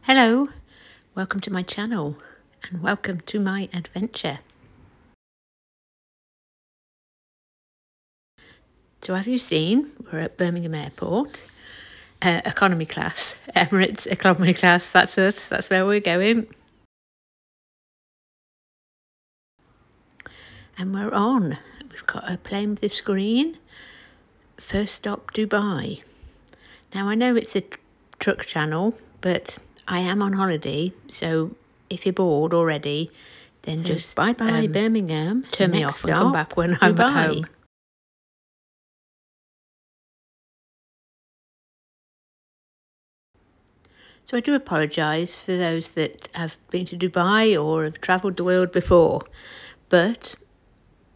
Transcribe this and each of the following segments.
Hello, welcome to my channel and welcome to my adventure. So have you seen, we're at Birmingham Airport, economy class, Emirates economy class, that's us, that's where we're going. And we're on, we've got a plane with a screen, first stop Dubai. Now I know it's a truck channel, but I am on holiday, so if you're bored already, then just bye-bye Birmingham, turn me off and come back when I'm at home. So I do apologise for those that have been to Dubai or have travelled the world before, but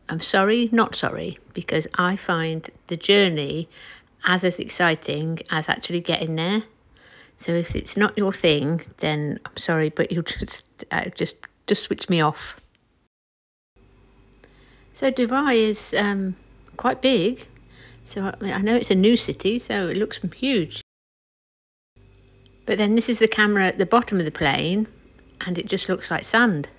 I'm sorry, not sorry, because I find the journey as exciting as actually getting there. So if it's not your thing, then I'm sorry, but you'll just switch me off. So Dubai is quite big. So I know it's a new city, so it looks huge. But then this is the camera at the bottom of the plane, and it just looks like sand.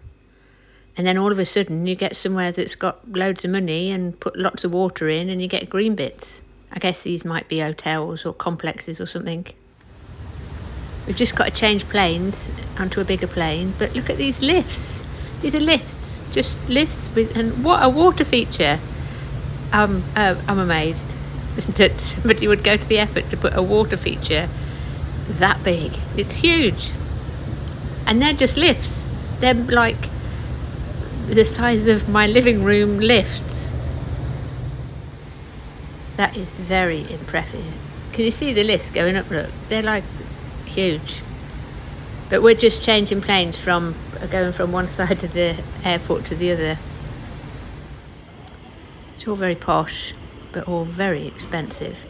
And then all of a sudden you get somewhere that's got loads of money and put lots of water in, and you get green bits. I guess these might be hotels or complexes or something. We've just got to change planes onto a bigger plane, but look at these lifts. These are lifts, just lifts and what a water feature. I'm amazed that somebody would go to the effort to put a water feature that big. It's huge. And they're just lifts. They're like the size of my living room lifts. That is very impressive. Can you see the lifts going up? Look, they're like huge. But we're just changing planes from going from one side of the airport to the other. It's all very posh, but all very expensive.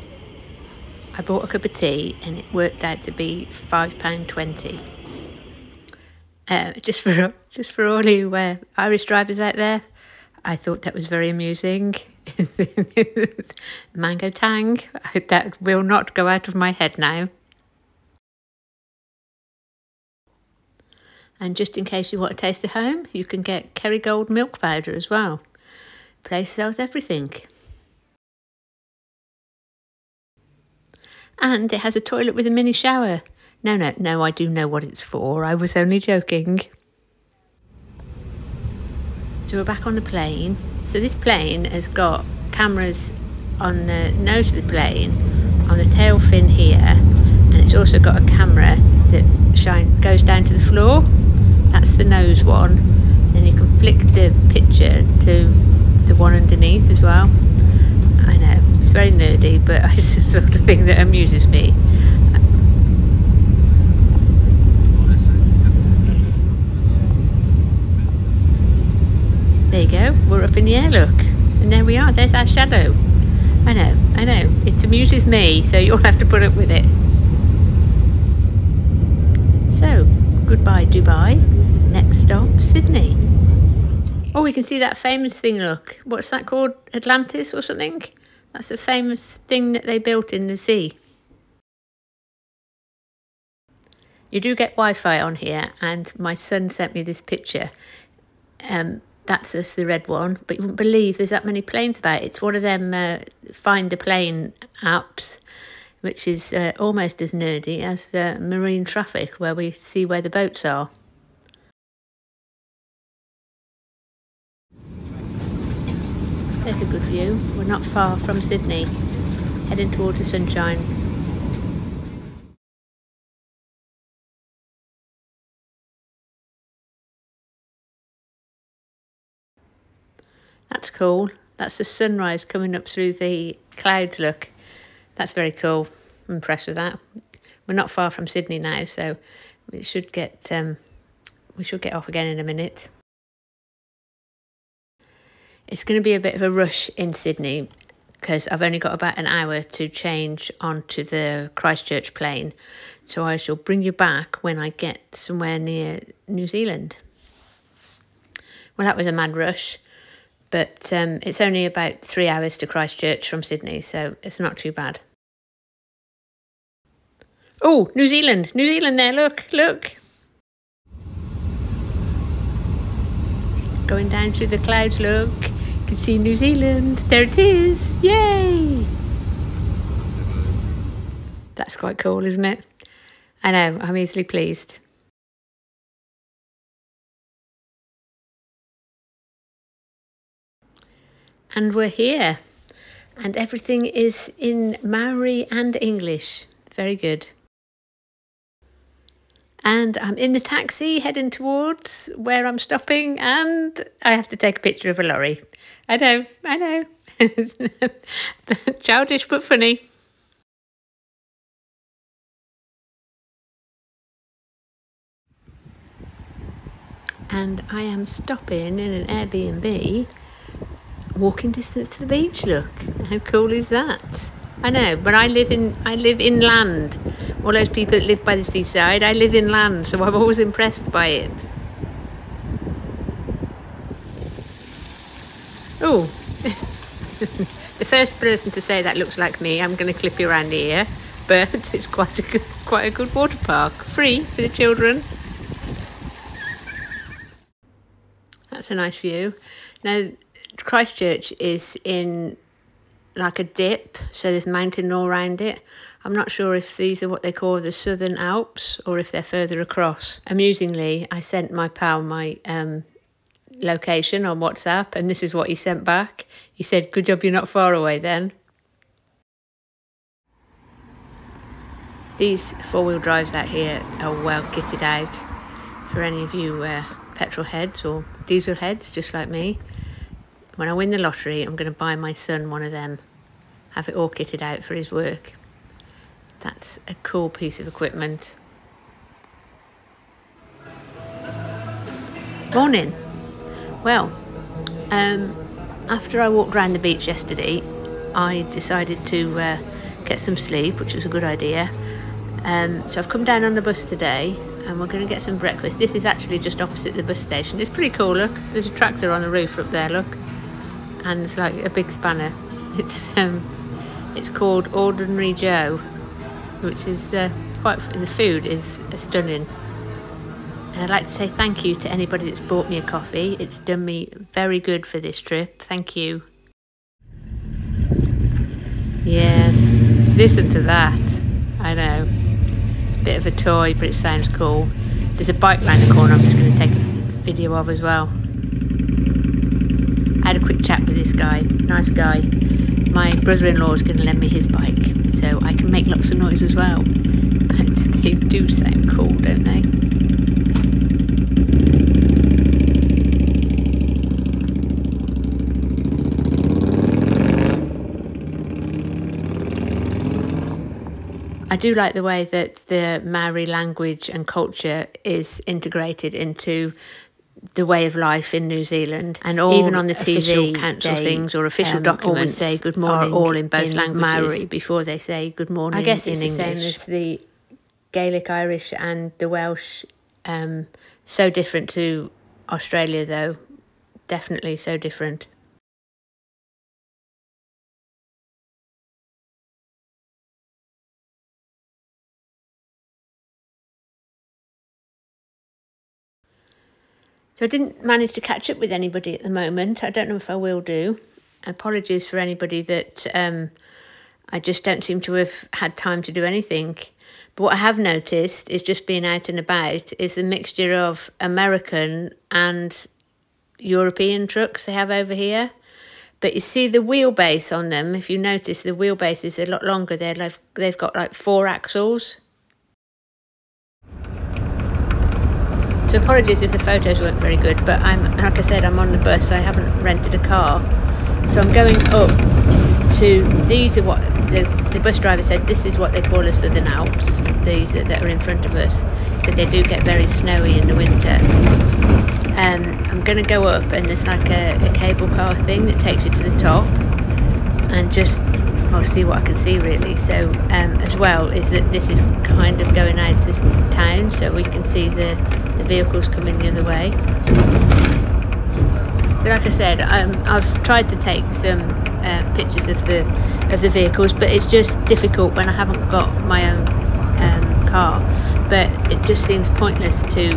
I bought a cup of tea and it worked out to be £5.20. Just for all you Irish drivers out there, I thought that was very amusing. Mango tang, that will not go out of my head now. And just in case you want to taste the home, you can get Kerrygold milk powder as well. Place sells everything. And it has a toilet with a mini shower. No, I do know what it's for. I was only joking. So we're back on the plane. So this plane has got cameras on the nose of the plane, on the tail fin here, and it's also got a camera that goes down to the floor. That's the nose one. Then you can flick the picture to the one underneath as well. I know, it's very nerdy, but it's the sort of thing that amuses me. There you go, we're up in the air, look. And there we are, there's our shadow. I know, it amuses me, so you'll have to put up with it. So, goodbye Dubai, next stop Sydney. Oh, we can see that famous thing, look. What's that called? Atlantis or something? That's the famous thing that they built in the sea. You do get Wi-Fi on here, and my son sent me this picture. That's us, the red one, but you wouldn't believe there's that many planes about. It's one of them Find the Plane apps, which is almost as nerdy as marine traffic, where we see where the boats are. There's a good view. We're not far from Sydney, heading towards the sunshine. That's cool. That's the sunrise coming up through the clouds, look. That's very cool. I'm impressed with that. We're not far from Sydney now, so we should get off again in a minute. It's going to be a bit of a rush in Sydney because I've only got about an hour to change onto the Christchurch plane. So I shall bring you back when I get somewhere near New Zealand. Well, that was a mad rush, but it's only about 3 hours to Christchurch from Sydney, so it's not too bad. Oh, New Zealand there, look. Going down through the clouds, look. You can see New Zealand. There it is. Yay! That's quite cool, isn't it? I know, I'm easily pleased. And we're here. And everything is in Maori and English. Very good. And I'm in the taxi heading towards where I'm stopping, and I have to take a picture of a lorry. I know. Childish but funny. And I am stopping in an Airbnb, walking distance to the beach. Look, how cool is that? I know, but I live inland. All those people that live by the seaside, I live inland, so I'm always impressed by it. Oh, the first person to say that looks like me, I'm going to clip you around the ear. But it's quite a good water park, free for the children. That's a nice view. Now, Christchurch is in like a dip, so there's mountain all around it. I'm not sure if these are what they call the Southern Alps or if they're further across. Amusingly, I sent my pal my location on WhatsApp, and this is what he sent back. He said, "Good job you're not far away then." These four-wheel drives out here are well kitted out for any of you petrol heads or diesel heads just like me. When I win the lottery, I'm going to buy my son one of them, have it all kitted out for his work. That's a cool piece of equipment. Morning. Well, after I walked around the beach yesterday, I decided to get some sleep, which was a good idea. So I've come down on the bus today, and we're going to get some breakfast. This is actually just opposite the bus station. It's pretty cool, look. There's a tractor on the roof up there, look. And it's like a big spanner. It's called Ordinary Joe, which is the food is stunning. And I'd like to say thank you to anybody that's bought me a coffee. It's done me very good for this trip. Thank you. Yes, listen to that. I know. Bit of a toy, but it sounds cool. There's a bike round the corner I'm just going to take a video of as well. I had a quick chat with this guy, nice guy. My brother-in-law is going to lend me his bike, so I can make lots of noise as well. But they do sound cool, don't they? I do like the way that the Maori language and culture is integrated into the way of life in New Zealand, and even on the TV, council things or official documents say good morning, are all in both languages. Maori before they say good morning. I guess it's the same as the Gaelic, Irish, and the Welsh. So different to Australia, though. Definitely so different. So I didn't manage to catch up with anybody at the moment. I don't know if I will do. Apologies for anybody that I just don't seem to have had time to do anything. But what I have noticed is just being out and about is the mixture of American and European trucks they have over here. But you see the wheelbase on them, if you notice, the wheelbase is a lot longer. They've got like 4 axles. So apologies if the photos weren't very good, but like I said, I'm on the bus. I haven't rented a car. So I'm going up to, these are what the bus driver said, this is what they call the Southern Alps, these that are in front of us. So they do get very snowy in the winter. I'm going to go up, and there's like a cable car thing that takes you to the top, and just, I'll see what I can see really. So as well is that this is kind of going out to town, so we can see the vehicles coming the other way. But like I said, I've tried to take some pictures of the vehicles, but it's just difficult when I haven't got my own car, but it just seems pointless to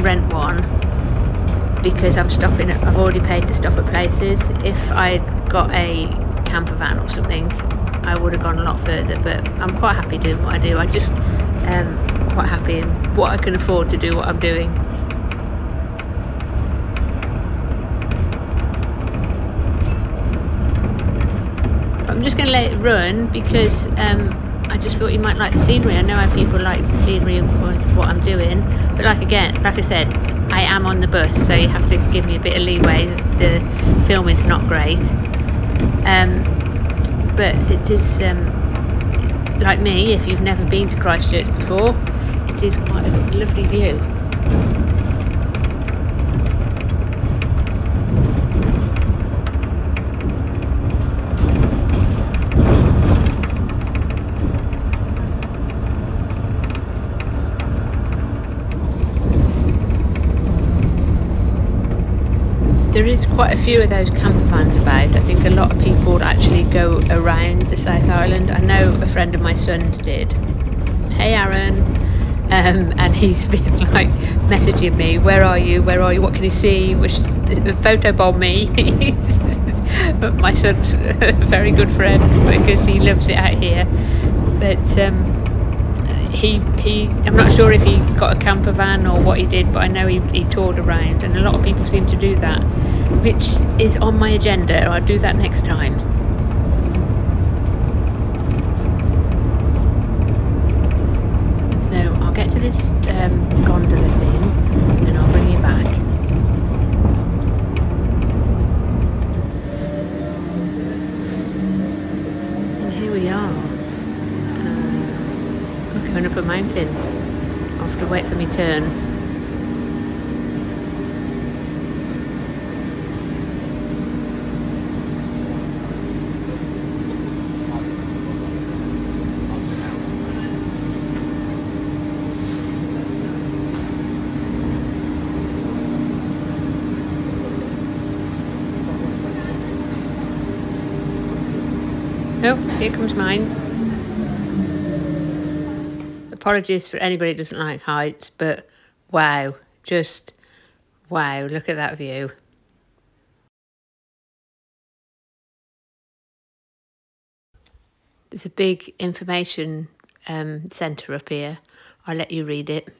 rent one because I've already paid to stop at places. If I'd got a camper van or something, I would have gone a lot further, but I'm quite happy doing what I do. I just quite happy in what I can afford to do what I'm doing. But I'm just going to let it run because I just thought you might like the scenery. I know how people like the scenery with what I'm doing, but like I said, I am on the bus, so you have to give me a bit of leeway. The filming's not great, but it is, like me, if you've never been to Christchurch before, it is quite a lovely view. There is quite a few of those camper vans about. I think a lot of people actually go around the South Island. I know a friend of my son's did. Hey Aaron, and he's been like messaging me, where are you, what can you see, photobomb me. My son's a very good friend because he loves it out here, but I'm not sure if he got a camper van or what he did, but I know he toured around, and a lot of people seem to do that, which is on my agenda. I'll do that next time. So I'll get to this gondola thing and I'll bring you back. And here we are. Going up a mountain. I'll have to wait for my turn. Oh, here comes mine. Apologies for anybody who doesn't like heights, but wow, just wow, look at that view. There's a big information centre up here. I'll let you read it.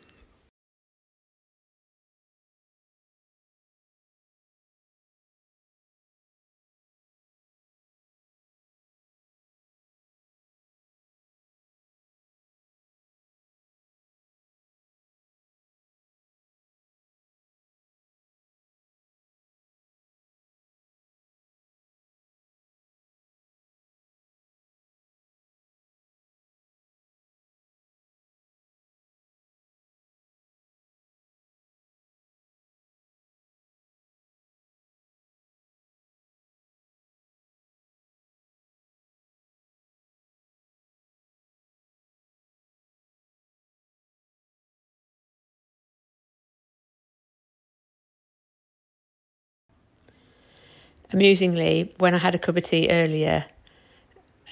Amusingly, when I had a cup of tea earlier,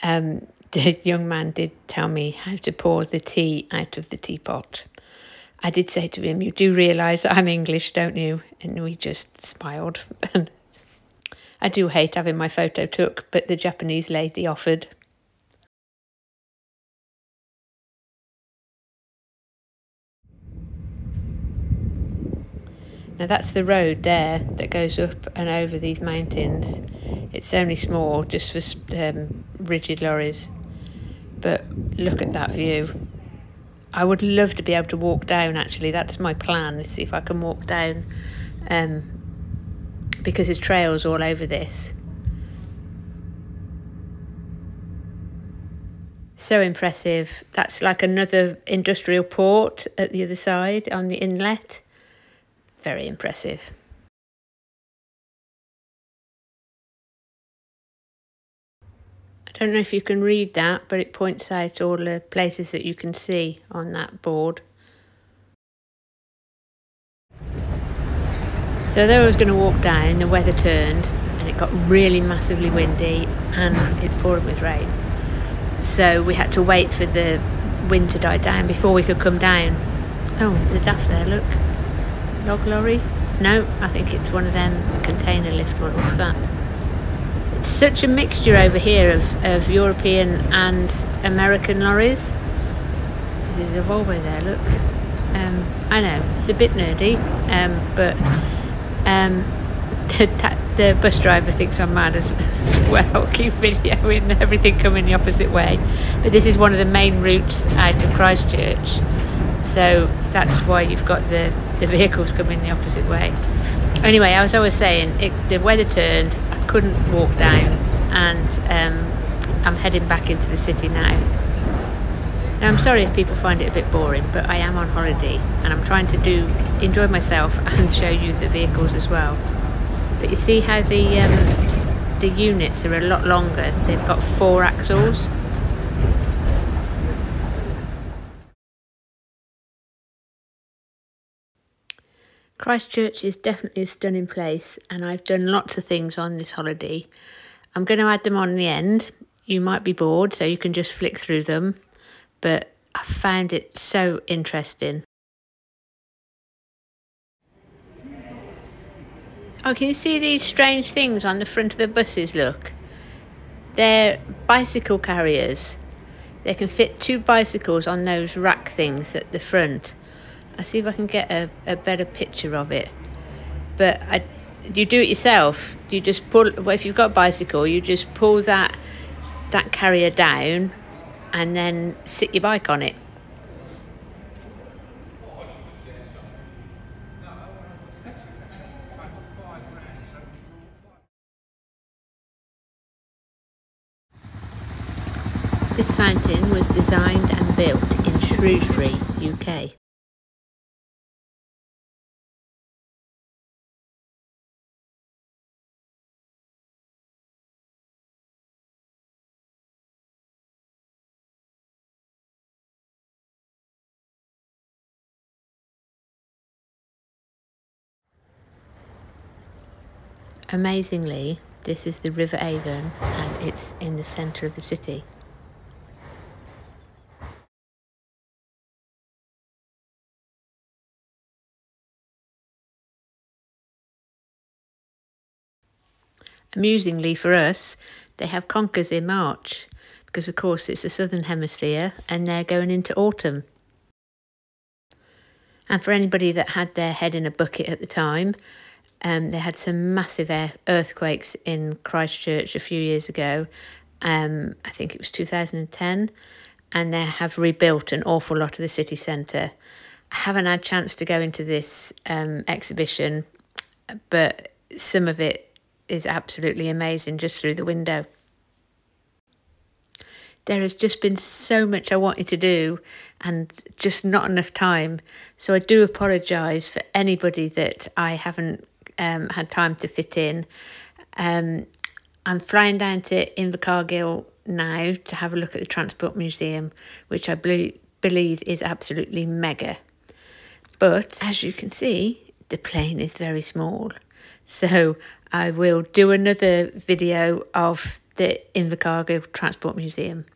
the young man did tell me how to pour the tea out of the teapot. I did say to him, you do realise I'm English, don't you? And we just smiled. I do hate having my photo took, but the Japanese lady offered. Now that's the road there that goes up and over these mountains. It's only small, just for rigid lorries. But look at that view. I would love to be able to walk down, actually. That's my plan, is see if I can walk down, because there's trails all over this. So impressive. That's like another industrial port at the other side on the inlet. Very impressive. I don't know if you can read that, but it points out all the places that you can see on that board. So there I was going to walk down, the weather turned and it got really massively windy and it's pouring with rain. So we had to wait for the wind to die down before we could come down. Oh, there's a daft there, look. Log lorry? No, I think it's one of them, a container lift. What's that? It's such a mixture over here of European and American lorries. There's a Volvo there, look. I know, it's a bit nerdy, but the bus driver thinks I'm mad as well. Keep videoing everything coming the opposite way. But this is one of the main routes out of Christchurch, so that's why you've got the vehicles coming the opposite way. Anyway, as I was saying, the weather turned, I couldn't walk down, and I'm heading back into the city now. Now, I'm sorry if people find it a bit boring, but I am on holiday and I'm trying to enjoy myself and show you the vehicles as well. But you see how the units are a lot longer. They've got 4 axles. Christchurch is definitely a stunning place, and I've done lots of things on this holiday. I'm going to add them on the end. You might be bored, so you can just flick through them, but I found it so interesting. Oh, can you see these strange things on the front of the buses? Look, they're bicycle carriers. They can fit 2 bicycles on those rack things at the front. I'll see if I can get a better picture of it. But you do it yourself. You just pull, well, if you've got a bicycle, you just pull that carrier down and then sit your bike on it. This fountain was designed and built in Shrewsbury, UK. Amazingly, this is the River Avon and it's in the centre of the city. Amusingly for us, they have conkers in March because of course it's the southern hemisphere and they're going into autumn. And for anybody that had their head in a bucket at the time, they had some massive earthquakes in Christchurch a few years ago. I think it was 2010, and they have rebuilt an awful lot of the city centre. I haven't had a chance to go into this exhibition, but some of it is absolutely amazing just through the window. There has just been so much I wanted to do and just not enough time. So I do apologise for anybody that I haven't had time to fit in. I'm flying down to Invercargill now to have a look at the Transport Museum, which I believe is absolutely mega. But as you can see, the plane is very small. So I will do another video of the Invercargill Transport Museum.